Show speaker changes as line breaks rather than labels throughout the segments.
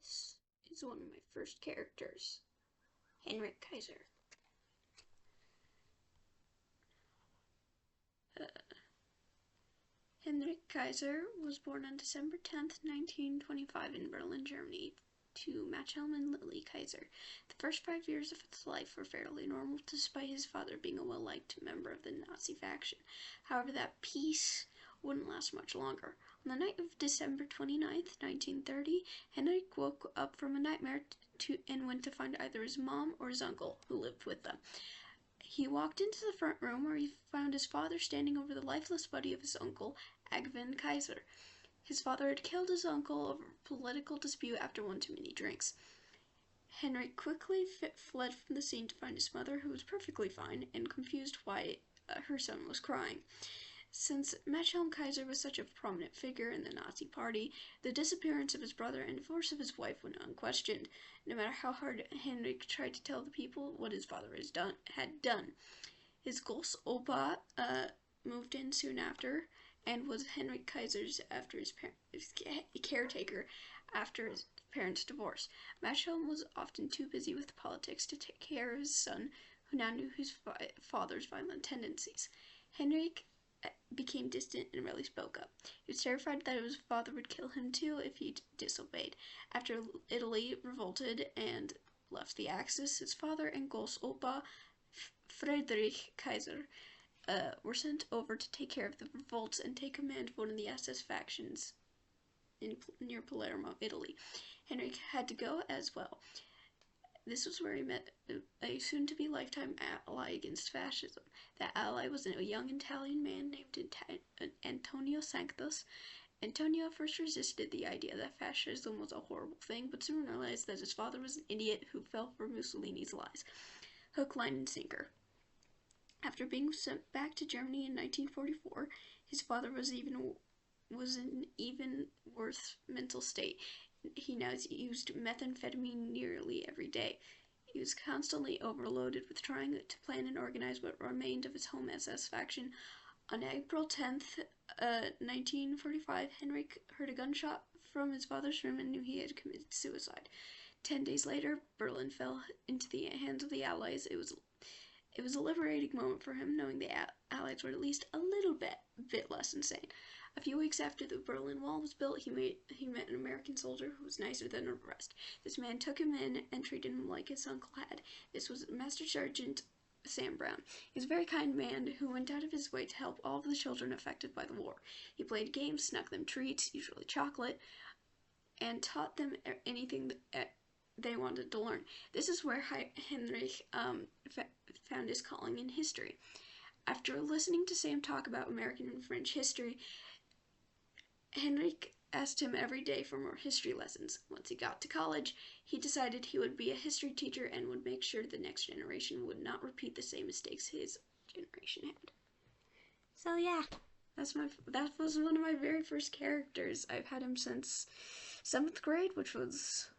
This is one of my first characters, Heinrich Kaiser. Heinrich Kaiser was born on December 10th, 1925 in Berlin, Germany, to Machelm and Lily Kaiser. The first 5 years of his life were fairly normal, despite his father being a well-liked member of the Nazi faction. However, that peace wouldn't last much longer. On the night of December 29th, 1930, Henrik woke up from a nightmare and went to find either his mom or his uncle, who lived with them. He walked into the front room where he found his father standing over the lifeless body of his uncle, Agven Kaiser. His father had killed his uncle over a political dispute after one too many drinks. Henrik quickly fled from the scene to find his mother, who was perfectly fine and confused why her son was crying. Since Machelm Kaiser was such a prominent figure in the Nazi party, the disappearance of his brother and divorce of his wife went unquestioned, no matter how hard Henrik tried to tell the people what his father had done. His Großopa moved in soon after and was Heinrich Kaiser's caretaker after his parents' divorce. Machelm was often too busy with politics to take care of his son, who now knew his father's violent tendencies. Henrik became distant and rarely spoke up. He was terrified that his father would kill him too if he disobeyed. After Italy revolted and left the Axis, his father and Großopa Friedrich Kaiser were sent over to take care of the revolts and take command of one of the SS factions near Palermo, Italy. Henrik had to go as well. This was where he met a soon-to-be lifetime ally against fascism. That ally was a young Italian man named Antonio Sanctus. Antonio first resisted the idea that fascism was a horrible thing, but soon realized that his father was an idiot who fell for Mussolini's lies. Hook, line, and sinker. After being sent back to Germany in 1944, his father was in even worse mental state. He now used methamphetamine nearly every day. He was constantly overloaded with trying to plan and organize what remained of his home SS faction. On April 10th, 1945, Henrik heard a gunshot from his father's room and knew he had committed suicide. 10 days later, Berlin fell into the hands of the Allies. It was a liberating moment for him, knowing the Allies were at least a little bit less insane. A few weeks after the Berlin Wall was built, he met an American soldier who was nicer than the rest. This man took him in and treated him like his uncle had. This was Master Sergeant Sam Brown. He was a very kind man who went out of his way to help all of the children affected by the war. He played games, snuck them treats, usually chocolate, and taught them anything that they wanted to learn. This is where Heinrich found his calling in history. After listening to Sam talk about American and French history, Henrik asked him every day for more history lessons. Once he got to college, he decided he would be a history teacher and would make sure the next generation would not repeat the same mistakes his generation had. So yeah, that was one of my very first characters. I've had him since 7th grade, which was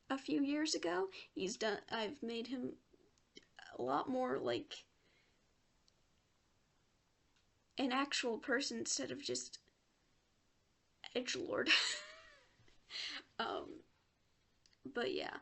a few years ago. I've made him a lot more like an actual person instead of just edgelord. But yeah.